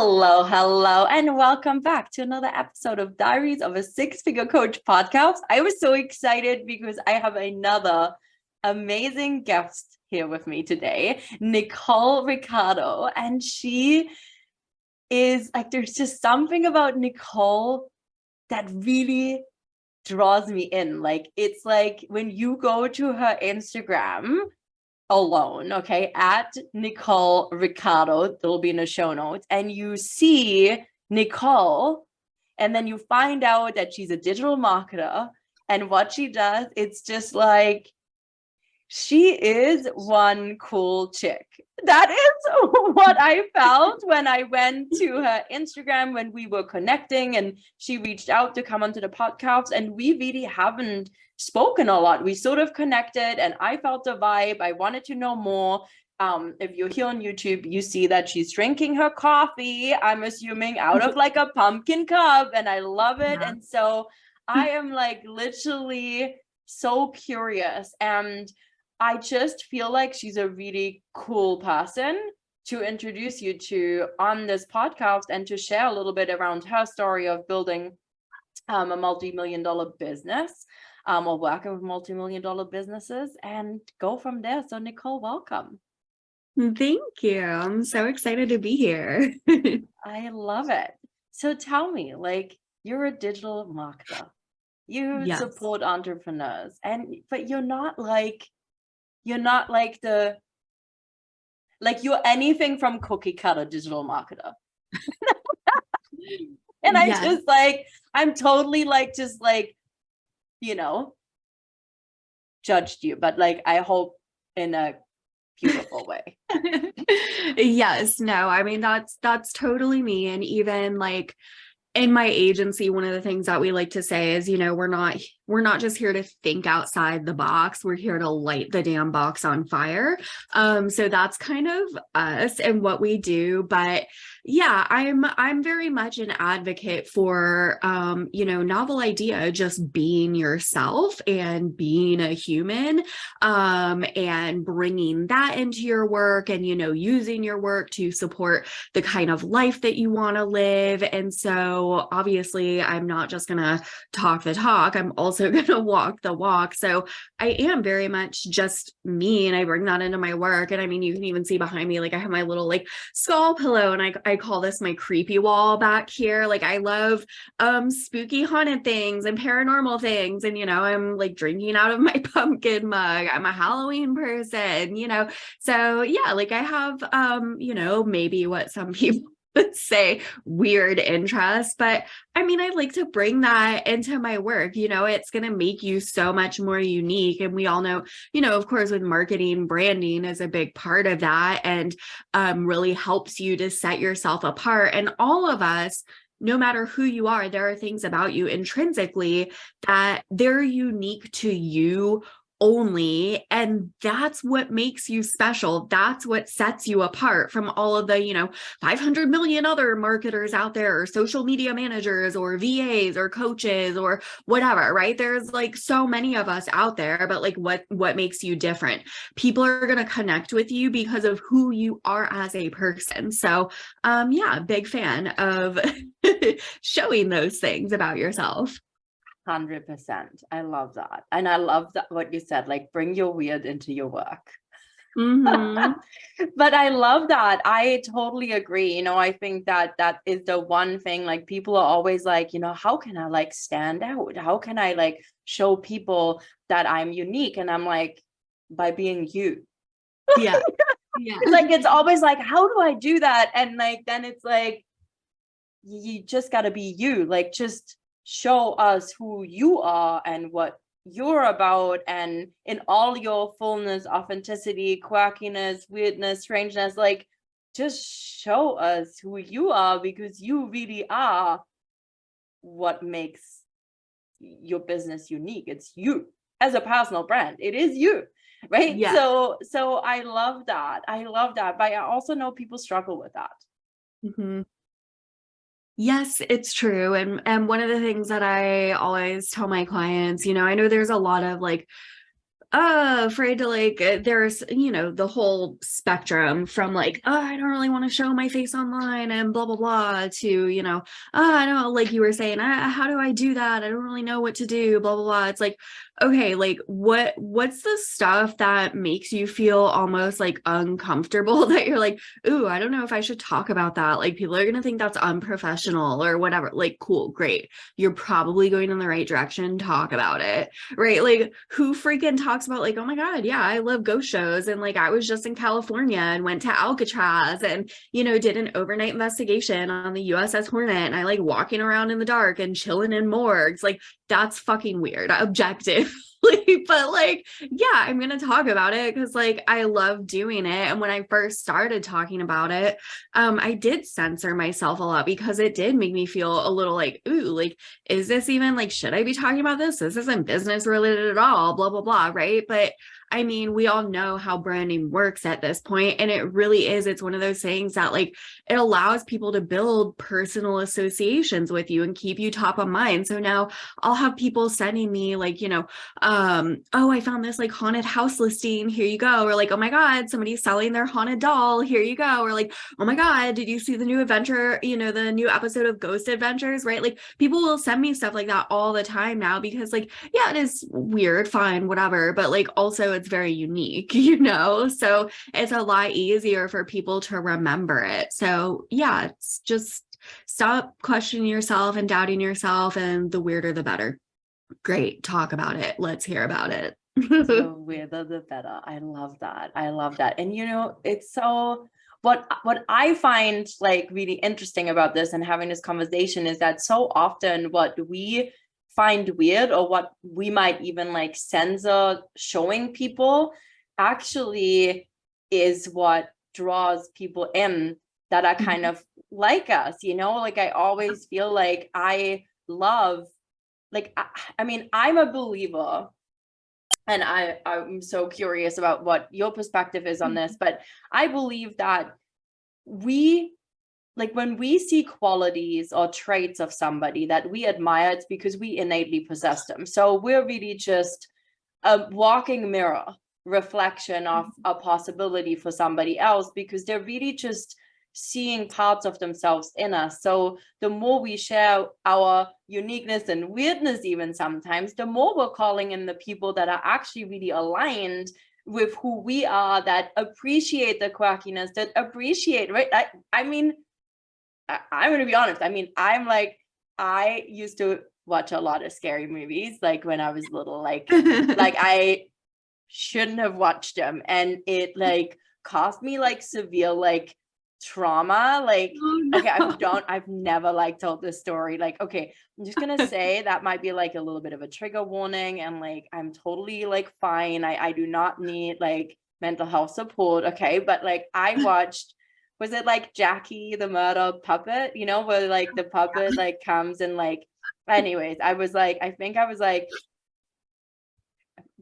Hello, hello, and welcome back to another episode of Diaries of a Six-Figure Coach podcast. I was so excited because I have another amazing guest here with me today, Nicole Riccardo, and she is like, there's just something about Nicole that really draws me in. Like, it's like when you go to her Instagram alone, okay, at Nicole Riccardo, there'll be in the show notes, and you see Nicole, and then you find out that she's a digital marketer, and what she does, it's just like, she is one cool chick. That is what I felt when I went to her Instagram when we were connecting and she reached out to come onto the podcast, and we really haven't spoken a lot. We sort of connected and I felt the vibe. I wanted to know more. If you're here on YouTube, you see that she's drinking her coffee, I'm assuming out of like a pumpkin cup, and I love it. And so I am like literally so curious, and I just feel like she's a really cool person to introduce you to on this podcast and to share a little bit around her story of building a multi-million-dollar business or working with multi-million-dollar businesses and go from there. So Nicole, welcome. Thank you. I'm so excited to be here. I love it. So tell me, like, you're a digital marketer. You support entrepreneurs, but you're not like the, like, you're anything from cookie cutter digital marketer. And I just like, I'm totally like, just like, you know, judged you, but like, I hope in a beautiful way. Yes, no, I mean, that's totally me. And even like in my agency, one of the things that we like to say is, we're not just here to think outside the box. We're here to light the damn box on fire. So that's kind of us and what we do. But yeah, I'm very much an advocate for, novel idea, just being yourself and being a human, and bringing that into your work and, using your work to support the kind of life that you want to live. And so obviously I'm not just going to talk the talk. I'm also going to walk the walk. So I am very much just me, and I bring that into my work. And I mean, you can even see behind me, like I have my little like skull pillow, and I call this my creepy wall back here. Like I love spooky haunted things and paranormal things. And, I'm like drinking out of my pumpkin mug. I'm a Halloween person, So yeah, like I have, maybe what some people would say weird interests, but I mean, I like to bring that into my work. It's going to make you so much more unique. And we all know, of course, with marketing, branding is a big part of that, and really helps you to set yourself apart. And all of us, no matter who you are, there are things about you intrinsically that they're unique to you only. And that's what makes you special. That's what sets you apart from all of the, 500 million other marketers out there, or social media managers, or VAs, or coaches, or whatever, right? There's like so many of us out there, but like what makes you different? People are going to connect with you because of who you are as a person. So, yeah, big fan of showing those things about yourself. 100%. I love that. And I love that what you said, like bring your weird into your work. Mm-hmm. But I love that. I totally agree. I think that is the one thing, like people are always like, how can I like stand out? How can I like show people that I'm unique? And I'm like, by being you. Yeah. Yeah. Like, it's always like, how do I do that? And like, then it's like, you just got to be you. Like, just show us who you are and what you're about, and in all your fullness, authenticity, quirkiness, weirdness, strangeness, like just show us who you are, because you really are what makes your business unique. It's you as a personal brand. It is you, right? Yeah. So I love that. But I also know people struggle with that. Mm-hmm. Yes, it's true. And one of the things that I always tell my clients, I know there's a lot of like afraid to like, there's, you know, the whole spectrum from like, oh, I don't really want to show my face online and blah, blah, blah, to, you know, oh, I don't, like you were saying, how do I do that? I don't really know what to do, blah, blah, blah. It's like, okay, like what's the stuff that makes you feel almost like uncomfortable that you're like, ooh, I don't know if I should talk about that. Like people are going to think that's unprofessional or whatever. Like, cool, great. You're probably going in the right direction. Talk about it. Right? Like who freaking talks about like, oh my God, yeah, I love ghost shows. And like, I was just in California and went to Alcatraz and, you know, did an overnight investigation on the USS Hornet. And I like walking around in the dark and chilling in morgues. Like that's fucking weird. Objective. But like, yeah, I'm going to talk about it because like, I love doing it. And when I first started talking about it, I did censor myself a lot because it did make me feel a little like, ooh, like, is this even like, should I be talking about this? This isn't business related at all, blah, blah, blah. Right. But I mean, we all know how branding works at this point, and it really is. It's one of those things that like it allows people to build personal associations with you and keep you top of mind. So now I'll have people sending me like, you know, oh, I found this like haunted house listing. Here you go. Or like, oh my God, somebody's selling their haunted doll. Here you go. Or like, oh my God, did you see the new adventure, you know, the new episode of Ghost Adventures, right? Like people will send me stuff like that all the time now because like, yeah, it is weird, fine, whatever. But like also it's very unique, you know? So it's a lot easier for people to remember it. So yeah, it's just stop questioning yourself and doubting yourself, and the weirder, the better. Great. Talk about it. Let's hear about it. The weirder the better. I love that. I love that. And you know, it's so what I find like really interesting about this and having this conversation is that so often what we find weird or what we might even like censor showing people actually is what draws people in that are kind of like us, you know? Like I always feel like I love, like I mean, I'm a believer, and I'm so curious about what your perspective is on this, but I believe that we, like when we see qualities or traits of somebody that we admire, it's because we innately possess them. So we're really just a walking mirror reflection of a possibility for somebody else because they're really just seeing parts of themselves in us. So the more we share our uniqueness and weirdness, even sometimes, the more we're calling in the people that are actually really aligned with who we are, that appreciate the quirkiness, that appreciate, right? I mean, I'm going to be honest. I mean, I'm like, I used to watch a lot of scary movies, like when I was little, like I shouldn't have watched them. And it like caused me like severe, like trauma. Like, Oh, no. okay, I've never like told this story. Like, okay, I'm just going to say that might be like a little bit of a trigger warning. And like, I'm totally like fine. I do not need like mental health support. Okay. But like I watched, was it like Jackie the murder puppet, you know, where like the puppet like comes and like, anyways, I think I was like,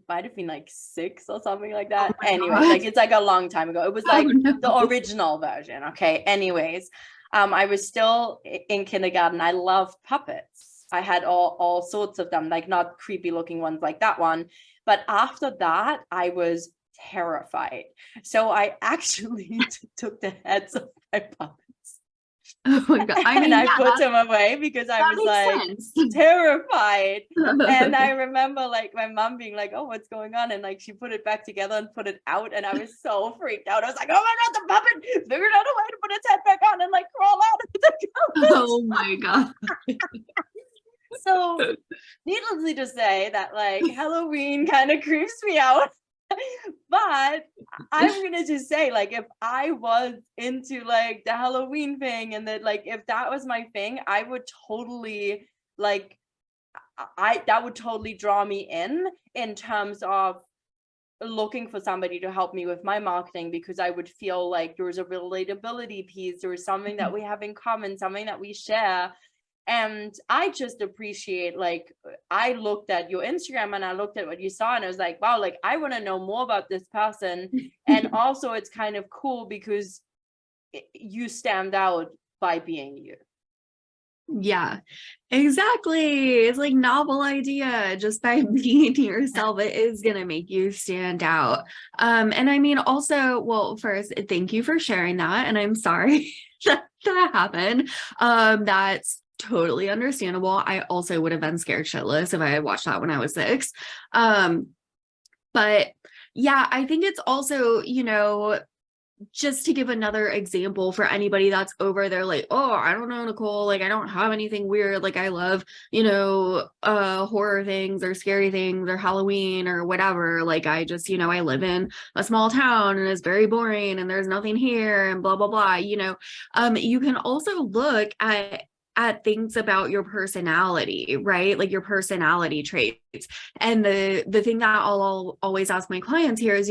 might have been like 6 or something like that. Oh Anyways, like it's like a long time ago. It was like the original version. Okay. Anyways, I was still in kindergarten. I loved puppets. I had all sorts of them, like not creepy looking ones like that one. But after that, I was terrified. So I actually took the heads of my puppets. Oh my God. I mean, and I yeah, put them away because I was like sense. terrified. And I remember like my mom being like, oh, what's going on? And like she put it back together and put it out. And I was so freaked out. I was like, oh my God, the puppet figured out a way to put its head back on and like crawl out of the cupboard. Oh my God. So needlessly to say that like Halloween kind of creeps me out. But I'm gonna just say, like, if I was into like the Halloween thing and that like if that was my thing, I would totally like that would totally draw me in terms of looking for somebody to help me with my marketing, because I would feel like there was a relatability piece, there was something that we have in common, something that we share. And I just appreciate, like, I looked at your Instagram and I looked at what you saw and I was like, wow, like I want to know more about this person. And also it's kind of cool because you stand out by being you. Yeah, exactly. It's like novel idea. Just by being yourself, it is gonna make you stand out. And I mean also, well, first, thank you for sharing that. And I'm sorry that happened. That's totally understandable. I also would have been scared shitless if I had watched that when I was 6. Um, but yeah, I think it's also, just to give another example for anybody that's over there, like, oh, I don't know, Nicole, like, I don't have anything weird. Like, I love, horror things or scary things or Halloween or whatever. Like, I just, I live in a small town and it's very boring and there's nothing here and blah, blah, blah. You can also look at things about your personality, right? Like your personality traits. And the thing that I'll always ask my clients here is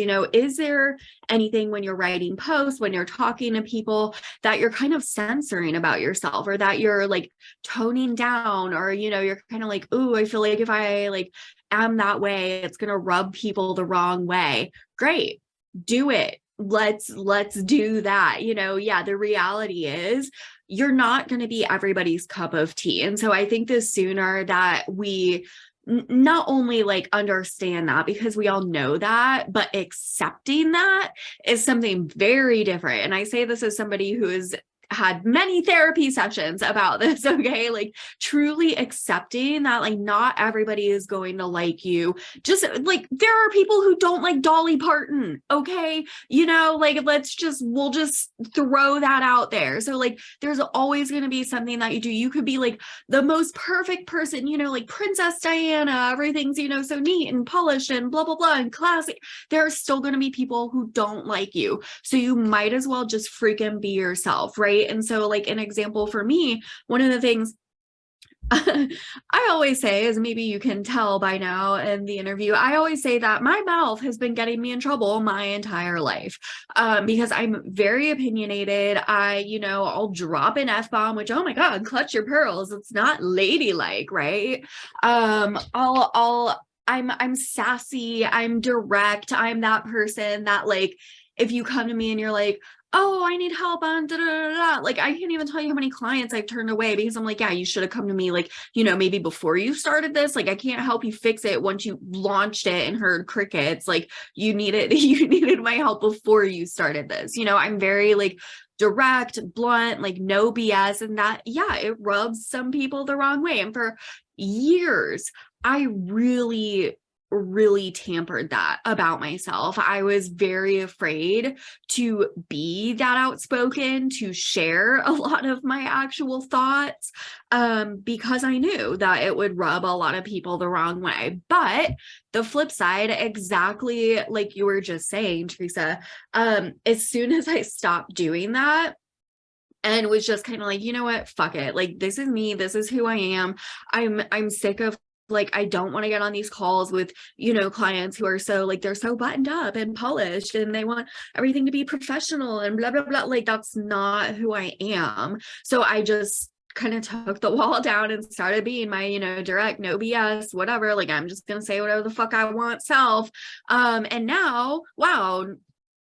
there anything when you're writing posts, when you're talking to people, that you're kind of censoring about yourself, or that you're like toning down, or you're kind of like, ooh, I feel like if I like am that way, it's gonna rub people the wrong way. Great, do it. Let's do that. Yeah, the reality is you're not going to be everybody's cup of tea. And so I think the sooner that we not only like understand that, because we all know that, but accepting that is something very different. And I say this as somebody who has had many therapy sessions about this. Okay, like truly accepting that like not everybody is going to like you. Just like there are people who don't like Dolly Parton. Okay, like we'll just throw that out there. So like there's always going to be something that you do. You could be like the most perfect person, like Princess Diana, everything's so neat and polished and blah blah blah and classy. There are still going to be people who don't like you, so you might as well just freaking be yourself, right? And so like an example for me, one of the things I always say, as maybe you can tell by now in the interview, I always say that my mouth has been getting me in trouble my entire life, because I'm very opinionated. I'll drop an F-bomb, which, oh my God, clutch your pearls. It's not ladylike, right? I'm sassy. I'm direct. I'm that person that like, if you come to me and you're like, oh, I need help on da, da, da, da. Like, I can't even tell you how many clients I've turned away because I'm like, yeah, you should have come to me like, maybe before you started this. Like, I can't help you fix it once you launched it and heard crickets. Like, you needed my help before you started this. I'm very like direct, blunt, like no BS. And that, yeah, it rubs some people the wrong way. And for years, I really tampered that about myself. I was very afraid to be that outspoken, to share a lot of my actual thoughts, because I knew that it would rub a lot of people the wrong way. But the flip side, exactly like you were just saying, Teresa, as soon as I stopped doing that, and was just kind of like, you know what, fuck it, like this is me, this is who I am. I'm sick of like, I don't want to get on these calls with, clients who are so like, they're so buttoned up and polished and they want everything to be professional and blah, blah, blah. Like, that's not who I am. So I just kind of took the wall down and started being my, direct, no BS, whatever. Like, I'm just going to say whatever the fuck I want self. And now, wow,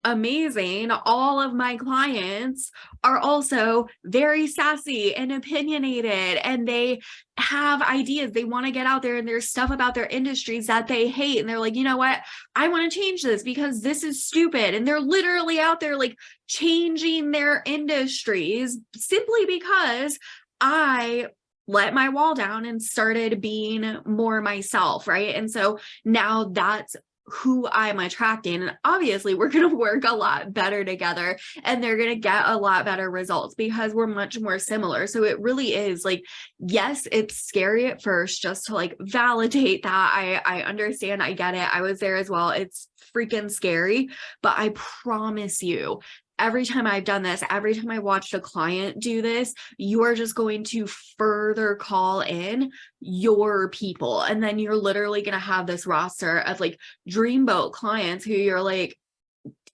amazing. All of my clients are also very sassy and opinionated, and they have ideas. They want to get out there, and there's stuff about their industries that they hate. And they're like, you know what? I want to change this because this is stupid. And they're literally out there like changing their industries simply because I let my wall down and started being more myself, right? And so now that's who I'm attracting. And obviously we're going to work a lot better together, and they're going to get a lot better results because we're much more similar. So it really is like, yes, it's scary at first just to like validate that. I understand. I get it. I was there as well. It's freaking scary, but I promise you, every time I've done this, every time I watched a client do this, you are just going to further call in your people. And then you're literally going to have this roster of like dreamboat clients who you're like,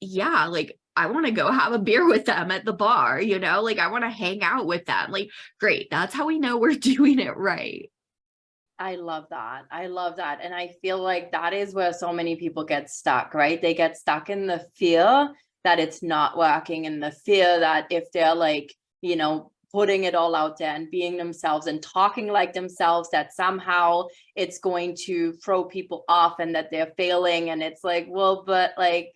yeah, like I want to go have a beer with them at the bar, like I want to hang out with them. Like, great. That's how we know we're doing it right. I love that. I love that. And I feel like that is where so many people get stuck, right? They get stuck in the fear that it's not working, and the fear that if they're like, putting it all out there and being themselves and talking like themselves, that somehow it's going to throw people off and that they're failing. And it's like, well, but like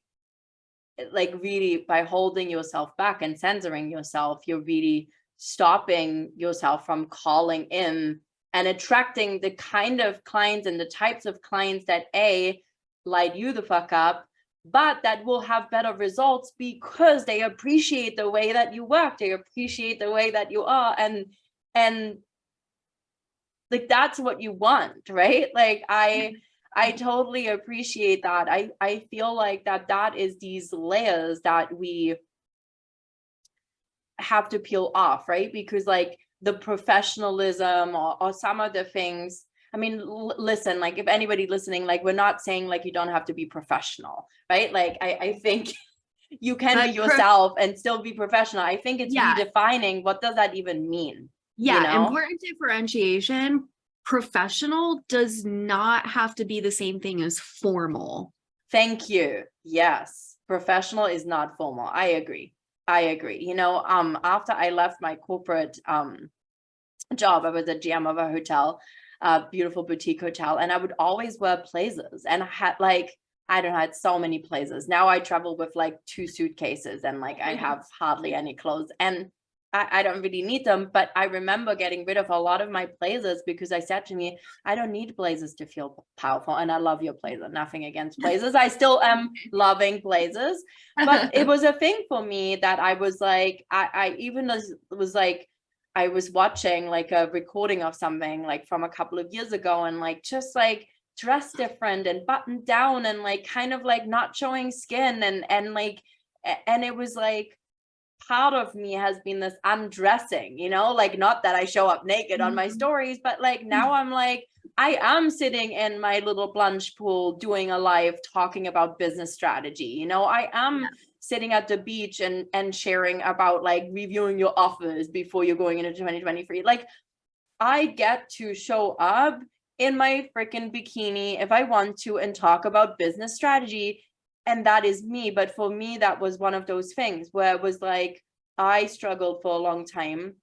really by holding yourself back and censoring yourself, you're really stopping yourself from calling in and attracting the kind of clients and the types of clients that light you the fuck up, but that will have better results because they appreciate the way that you work, they appreciate the way that you are, and like that's what you want, right? Like I totally appreciate that. I feel like that is these layers that we have to peel off, right? Because like the professionalism or some of the things, I mean, listen, like if anybody listening, like we're not saying like you don't have to be professional, right? Like I think you can be yourself and still be professional. I think it's redefining what does that even mean? Yeah, you know? Important differentiation. Professional does not have to be the same thing as formal. Thank you. Yes, professional is not formal. I agree. You know, after I left my corporate job, I was a GM of a hotel, beautiful boutique hotel, and I would always wear blazers, and I had like, I don't know, I had so many blazers. Now I travel with like 2 suitcases and like I have hardly any clothes, and I don't really need them. But I remember getting rid of a lot of my blazers because I said to me, I don't need blazers to feel powerful. And I love your blazer, nothing against blazers. I still am loving blazers, but it was a thing for me that I was like, I even was like, I was watching like a recording of something like from a couple of years ago, and like just like dress different and buttoned down and like kind of like not showing skin and like, and it was like, part of me has been this undressing, you know, like not that I show up naked on my stories, but like now I'm like, I am sitting in my little plunge pool doing a live talking about business strategy, you know, I am sitting at the beach and sharing about like reviewing your offers before you're going into 2023. Like I get to show up in my freaking bikini if I want to and talk about business strategy. And that is me. But for me, that was one of those things where it was like, I struggled for a long time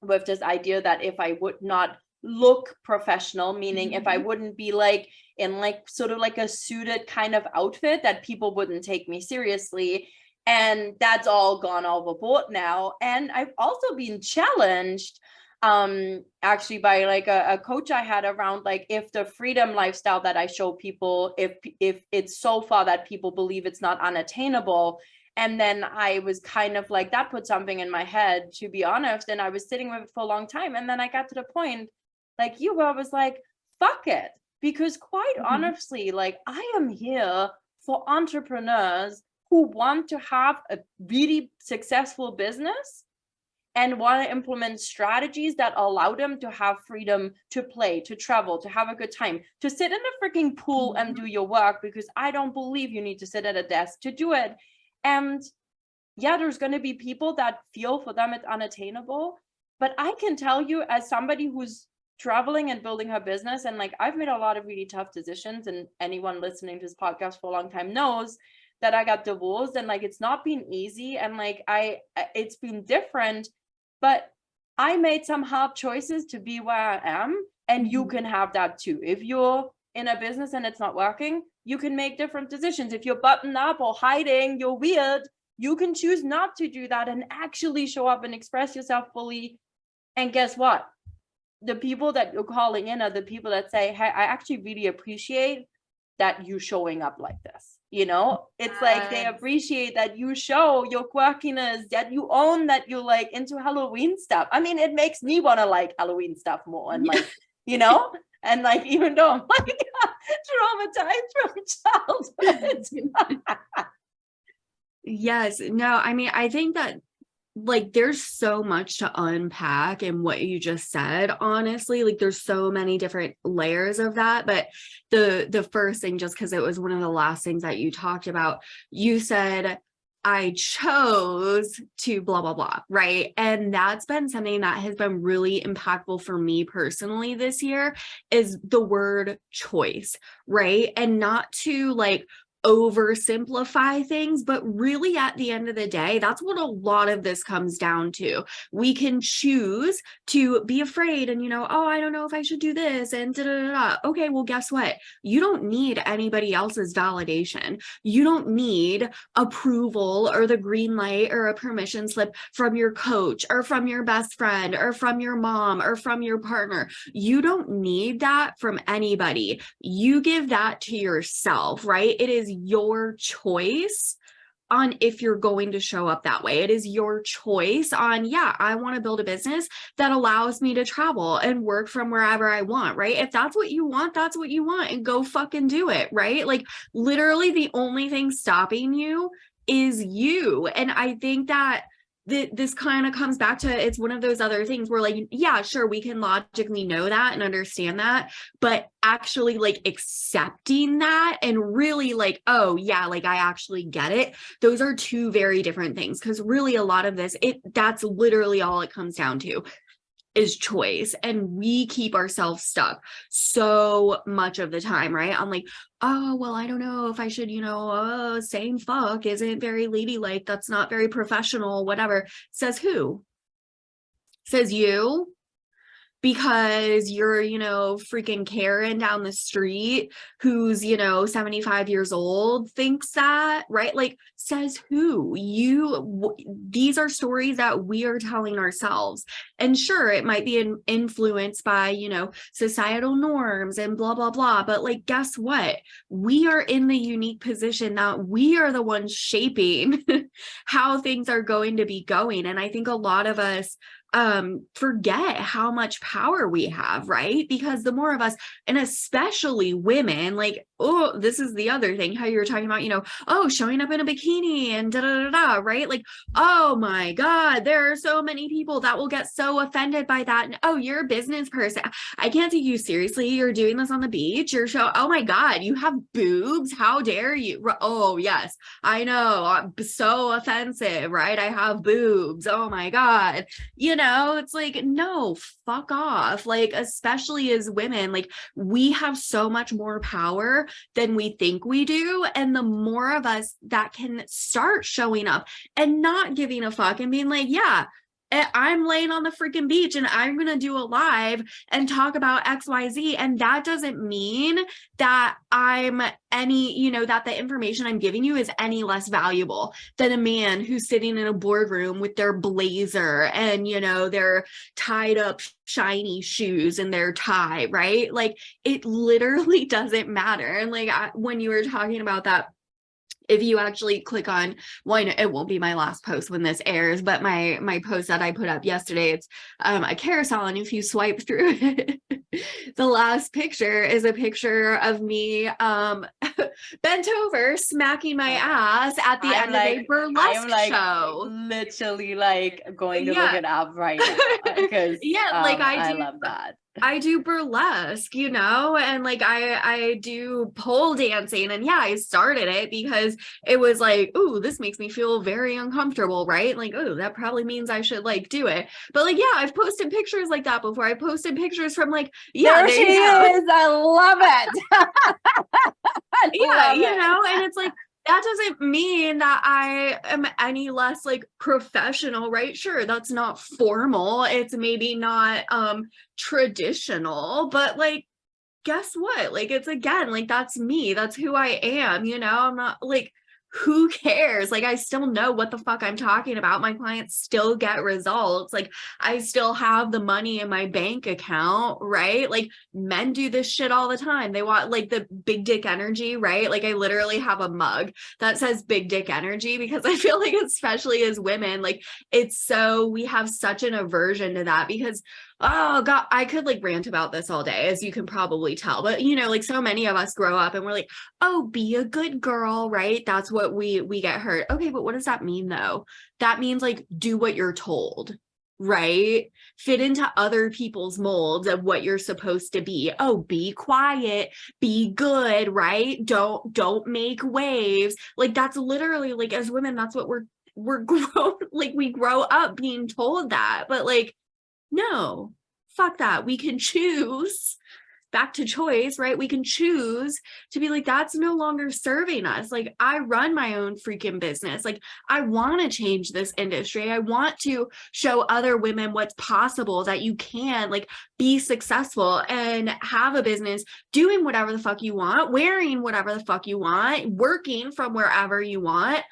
with this idea that if I would not look professional, meaning if I wouldn't be like in like sort of like a suited kind of outfit, that people wouldn't take me seriously. And that's all gone overboard now. And I've also been challenged actually by like a coach I had around like, if the freedom lifestyle that I show people, if it's so far that people believe it's not unattainable. And then I was kind of like, that put something in my head, to be honest, and I was sitting with it for a long time. And then I got to the point like you, where I was like, fuck it, because quite honestly, like I am here for entrepreneurs who want to have a really successful business and want to implement strategies that allow them to have freedom to play, to travel, to have a good time, to sit in a freaking pool and do your work, because I don't believe you need to sit at a desk to do it. And yeah, there's going to be people that feel for them it's unattainable. But I can tell you, as somebody who's traveling and building her business, and like I've made a lot of really tough decisions, and anyone listening to this podcast for a long time knows that I got divorced, and like it's not been easy, and like it's been different. But I made some hard choices to be where I am, and you can have that too. If you're in a business and it's not working, you can make different decisions. If you're buttoned up or hiding, you're weird, you can choose not to do that and actually show up and express yourself fully. And guess what? The people that you're calling in are the people that say, hey, I actually really appreciate that you showing up like this. You know, it's like they appreciate that you show your quirkiness, that you own that you're like into Halloween stuff. I mean, it makes me want to like Halloween stuff more, and like, you know, and like, even though I'm like traumatized from childhood. Yes, no, I mean, I think that like there's so much to unpack in what you just said, honestly. Like there's so many different layers of that. But the first thing, just because it was one of the last things that you talked about, you said, I chose to blah, blah, blah, right? And that's been something that has been really impactful for me personally this year, is the word choice, right? And not to like oversimplify things, but really at the end of the day, that's what a lot of this comes down to. We can choose to be afraid and, oh, I don't know if I should do this and da da da. Okay, well, guess what? You don't need anybody else's validation. You don't need approval or the green light or a permission slip from your coach or from your best friend or from your mom or from your partner. You don't need that from anybody. You give that to yourself, right? It is your choice on if you're going to show up that way. It is your choice on, yeah, I want to build a business that allows me to travel and work from wherever I want, right? If that's what you want, that's what you want, and go fucking do it, right? Like literally the only thing stopping you is you. And I think that this kind of comes back to, it's one of those other things where like, yeah, sure, we can logically know that and understand that, but actually like accepting that and really like, oh yeah, like I actually get it. Those are two very different things. Because really a lot of this, that's literally all it comes down to is choice. And we keep ourselves stuck so much of the time, right? I'm like, oh, well, I don't know if I should, saying fuck isn't very ladylike. That's not very professional, whatever. Says who? Says you? Because you're, freaking Karen down the street who's, 75 years old thinks that, right? Like, says who? These are stories that we are telling ourselves. And sure, it might be influenced by, societal norms and blah, blah, blah. But like, guess what? We are in the unique position that we are the ones shaping how things are going to be going. And I think a lot of us forget how much power we have, right? Because the more of us, and especially women, like, oh, this is the other thing, how you were talking about, oh, showing up in a bikini and da da da da, right? Like, oh my God, there are so many people that will get so offended by that. And oh, you're a business person. I can't take you seriously. You're doing this on the beach. Oh my God, you have boobs. How dare you? Oh, yes, I know. I'm so offensive, right? I have boobs. Oh my God. It's like, no, fuck off. Like, especially as women, like we have so much more power than we think we do. And the more of us that can start showing up and not giving a fuck and being like, yeah, I'm laying on the freaking beach and I'm going to do a live and talk about XYZ. And that doesn't mean that I'm that the information I'm giving you is any less valuable than a man who's sitting in a boardroom with their blazer and, their tied up shiny shoes and their tie, right? Like it literally doesn't matter. And like when you were talking about that, if you actually click on, well, it won't be my last post when this airs, but my post that I put up yesterday, it's a carousel. And if you swipe through it, the last picture is a picture of me bent over, smacking my ass at the end of a burlesque show. Literally like going to look it up right now because I love that. I do burlesque, and like I do pole dancing, and yeah, I started it because it was like, ooh, this makes me feel very uncomfortable, right? Like, oh, that probably means I should like do it. But like, yeah, I've posted pictures like that before. I posted pictures from like, yeah, there she is. I love it. And it's like, that doesn't mean that I am any less like professional, right? Sure, that's not formal. It's maybe not traditional, but like, guess what? Like, it's again, like, that's me. That's who I am. I'm not like, who cares? Like, I still know what the fuck I'm talking about. My clients still get results. Like, I still have the money in my bank account, right? Like, men do this shit all the time. They want like the big dick energy, right? Like, I literally have a mug that says big dick energy because I feel like, especially as women, like, we have such an aversion to that because, oh God, I could like rant about this all day, as you can probably tell. But like so many of us grow up and we're like, oh, be a good girl, right? That's what we get hurt. Okay, but what does that mean though? That means like do what you're told, right? Fit into other people's molds of what you're supposed to be. Oh, be quiet, be good, right? Don't make waves. Like that's literally like, as women, that's what we're grown, like we grow up being told that. But like, no, fuck that. We can choose back to choice, right? We can choose to be like, that's no longer serving us. Like, I run my own freaking business. Like, I want to change this industry. I want to show other women what's possible, that you can like be successful and have a business, doing whatever the fuck you want, wearing whatever the fuck you want, working from wherever you want.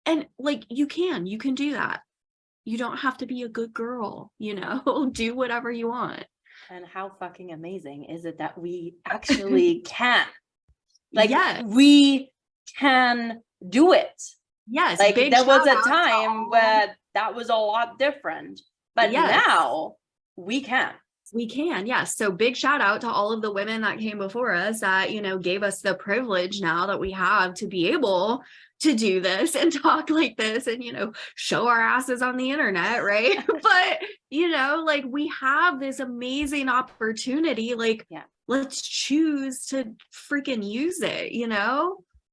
And like, you can do that. You don't have to be a good girl, do whatever you want. And how fucking amazing is it that we actually can? Like, yes. we can do it. Yes. Like, there was a time where that was a lot different, but now we can. We can, yes. So big shout out to all of the women that came before us that, gave us the privilege now that we have to be able to do this and talk like this and, show our asses on the internet, right? But, like, we have this amazing opportunity. Like, let's choose to freaking use it,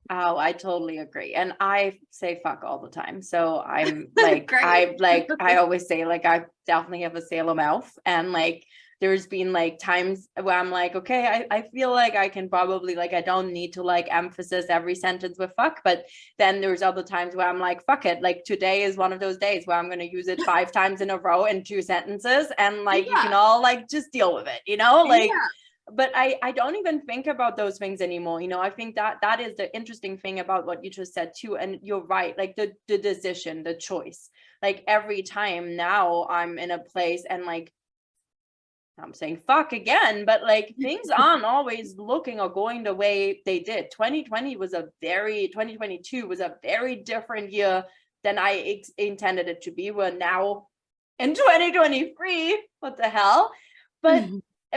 Oh, I totally agree. And I say fuck all the time. So I'm like, I always say, like, I definitely have a sailor mouth. And like, there's been like times where I'm like, okay, I feel like I can probably, like, I don't need to like emphasis every sentence with fuck. But then there's other times where I'm like, fuck it. Like, today is one of those days where I'm going to use it 5 times in a row in 2 sentences. And like, you can all like just deal with it, like. But I don't even think about those things anymore. I think that is the interesting thing about what you just said too. And you're right, like the decision, the choice, like every time now I'm in a place and like, I'm saying fuck again, but like things aren't always looking or going the way they did. 2022 was a very different year than I intended it to be. We're now in 2023. What the hell?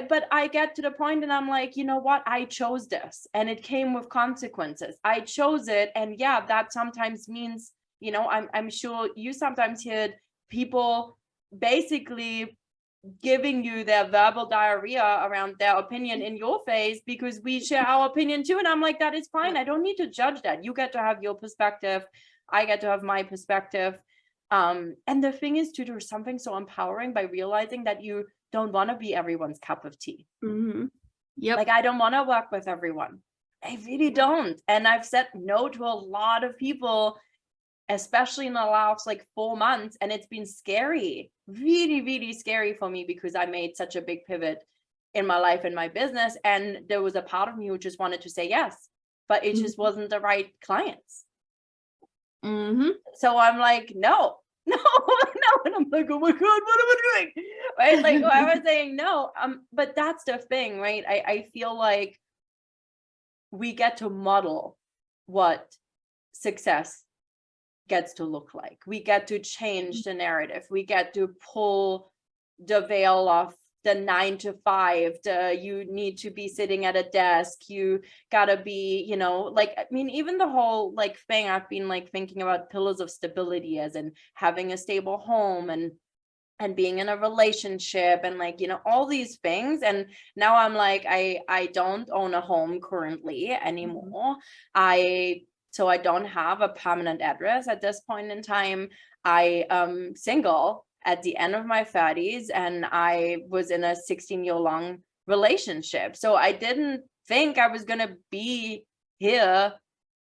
But I get to the point and I'm like, you know what? I chose this and it came with consequences. I chose it. And yeah, that sometimes means, I'm sure you sometimes hear people basically giving you their verbal diarrhea around their opinion in your face because we share our opinion too. And I'm like, that is fine. I don't need to judge that. You get to have your perspective. I get to have my perspective. And the thing is too, there's something so empowering by realizing that you don't want to be everyone's cup of tea. Yep. Like, I don't want to work with everyone. I really don't. And I've said no to a lot of people, especially in the last like 4 months. And it's been scary, really, really scary for me because I made such a big pivot in my life and my business. And there was a part of me who just wanted to say yes, but it just wasn't the right clients. So I'm like, no. And I'm like, oh my God, what am I doing? Right? Like, I was saying no. But that's the thing, right? I feel like we get to model what success gets to look like. We get to change the narrative. We get to pull the veil off the 9 to 5, you need to be sitting at a desk, you gotta be, like, I mean, even the whole like thing, I've been like thinking about pillars of stability as in having a stable home and being in a relationship and like, all these things. And now I'm like, I don't own a home currently anymore. So I don't have a permanent address at this point in time. I am single at the end of my 30s and I was in a 16-year long relationship. So I didn't think I was going to be here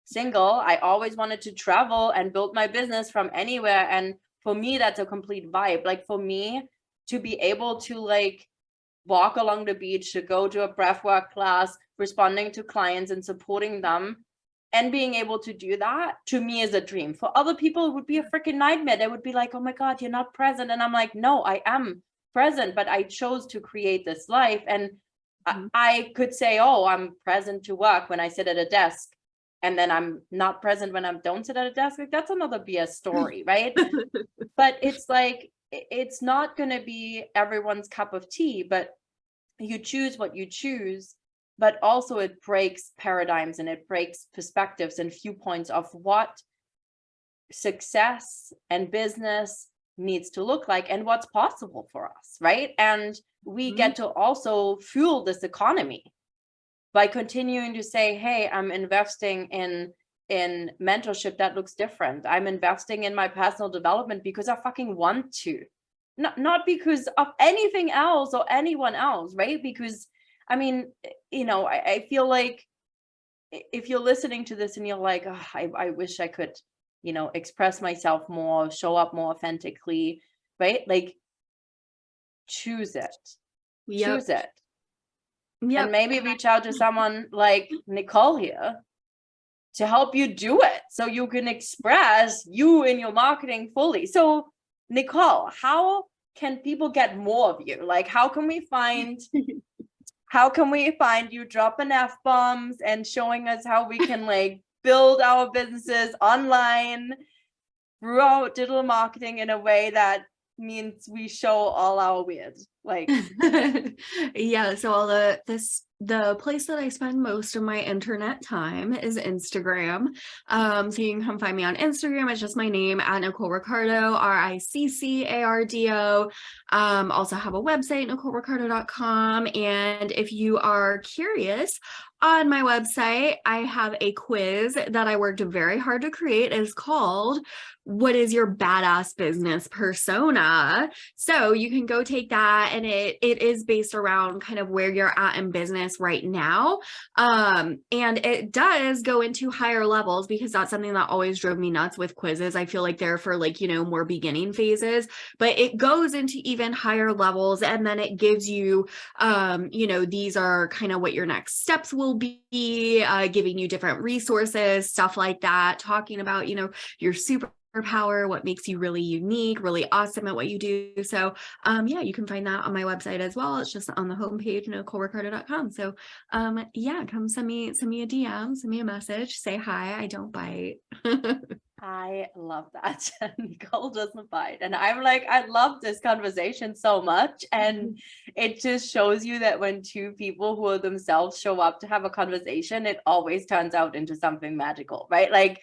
single. I always wanted to travel and build my business from anywhere. And for me, that's a complete vibe. Like, for me to be able to like walk along the beach, to go to a breathwork class, responding to clients and supporting them, and being able to do that, to me, is a dream. For other people, it would be a freaking nightmare. They would be like, oh my God, you're not present. And I'm like, no, I am present, but I chose to create this life. And I could say, oh, I'm present to work when I sit at a desk, and then I'm not present when I don't sit at a desk. Like, that's another BS story, right? But it's like, it's not going to be everyone's cup of tea, but you choose what you choose. But also it breaks paradigms and it breaks perspectives and viewpoints of what success and business needs to look like and what's possible for us, right? And we get to also fuel this economy by continuing to say, hey, I'm investing in mentorship that looks different. I'm investing in my personal development because I fucking want to, not because of anything else or anyone else, right? Because I mean, I feel like if you're listening to this and you're like, oh, I wish I could, express myself more, show up more authentically, right? Like, choose it, Yep. choose it. And Yep. maybe reach out to someone like Nicole here to help you do it so you can express you in your marketing fully. So, Nicole, how can people get more of you? Like, how can we find you dropping F-bombs and showing us how we can like build our businesses online throughout digital marketing in a way that means we show all our weird, like Yeah, so the place that I spend most of my internet time is Instagram. So you can come find me on Instagram. It's just my name at Nicole Riccardo, Riccardo. Also have a website, NicoleRiccardo.com. And if you are curious, on my website, I have a quiz that I worked very hard to create. It's called What is Your Badass Business Persona? So you can go take that, and it is based around kind of where you're at in business right now. And it does go into higher levels, because that's something that always drove me nuts with quizzes. I feel like they're for like, more beginning phases, but it goes into even higher levels. And then it gives you, these are kind of what your next steps will be, giving you different resources, stuff like that, talking about, your superpower, what makes you really unique, really awesome at what you do. So you can find that on my website as well. It's just on the homepage, NicoleRiccardo.com. So come send me a DM, send me a message, say hi. I don't bite. I love that. Nicole doesn't bite. And I'm like, I love this conversation so much. And it just shows you that when two people who are themselves show up to have a conversation, it always turns out into something magical, right? Like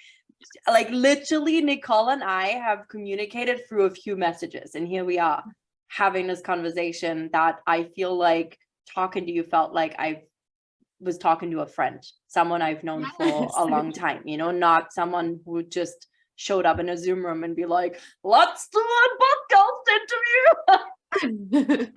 literally Nicole and I have communicated through a few messages, and here we are having this conversation that I feel like talking to you felt like I was talking to a friend, someone I've known for a long time, not someone who just showed up in a Zoom room and be like, let's do a podcast interview.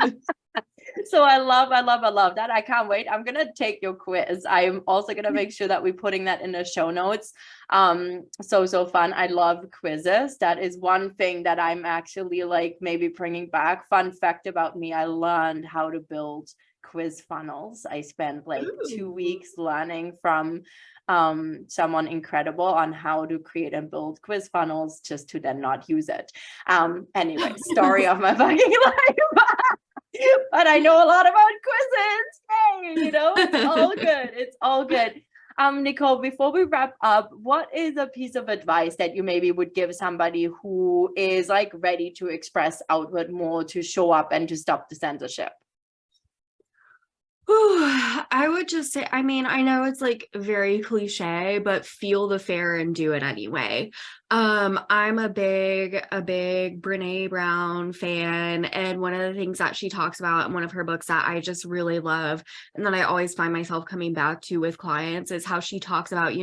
So I love that. I can't wait. I'm gonna take your quiz. I'm also gonna make sure that we're putting that in the show notes. So fun. I love quizzes. That is one thing that I'm actually like maybe bringing back. Fun fact about me, I learned how to build quiz funnels. I spent like 2 weeks learning from someone incredible on how to create and build quiz funnels, just to then not use it. Anyway, story of my fucking life. But I know a lot about quizzes. Hey, it's all good. It's all good. Nicole, before we wrap up, what is a piece of advice that you maybe would give somebody who is like ready to express outward more, to show up and to stop the censorship? I would just say, I mean, I know it's like very cliche, but feel the fear and do it anyway. I'm a big Brene Brown fan, and one of the things that she talks about in one of her books that I just really love, and that I always find myself coming back to with clients, is how she talks about,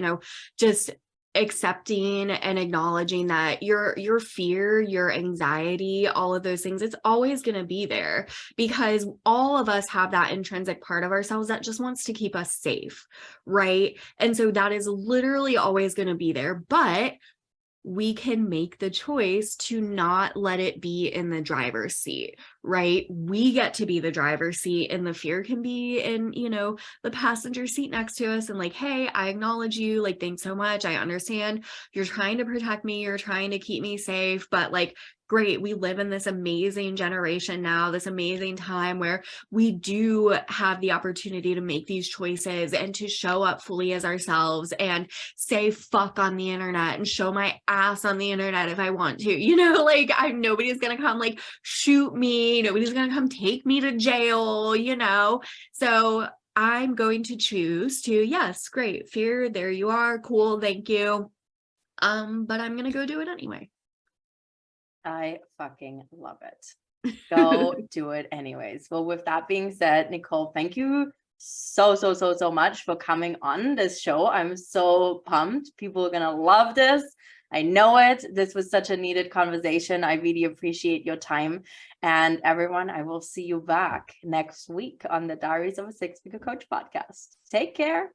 just accepting and acknowledging that your fear, your anxiety, all of those things, it's always going to be there, because all of us have that intrinsic part of ourselves that just wants to keep us safe, right? And so that is literally always going to be there, but we can make the choice to not let it be in the driver's seat, right? We get to be the driver's seat, and the fear can be in, the passenger seat next to us, and like, hey, I acknowledge you. Like, thanks so much. I understand you're trying to protect me. You're trying to keep me safe, but like, great. We live in this amazing generation now, this amazing time where we do have the opportunity to make these choices and to show up fully as ourselves and say fuck on the internet and show my ass on the internet if I want to, like nobody's going to come like shoot me. Nobody's going to come take me to jail, So I'm going to choose to, yes, great. Fear. There you are. Cool. Thank you. But I'm going to go do it anyway. I fucking love it. Go do it anyways. Well, with that being said, Nicole, thank you so much for coming on this show. I'm so pumped. People are gonna love this. I know it. This was such a needed conversation. I really appreciate your time. And everyone, I will see you back next week on the Diaries of a Six Figure Coach podcast. Take care.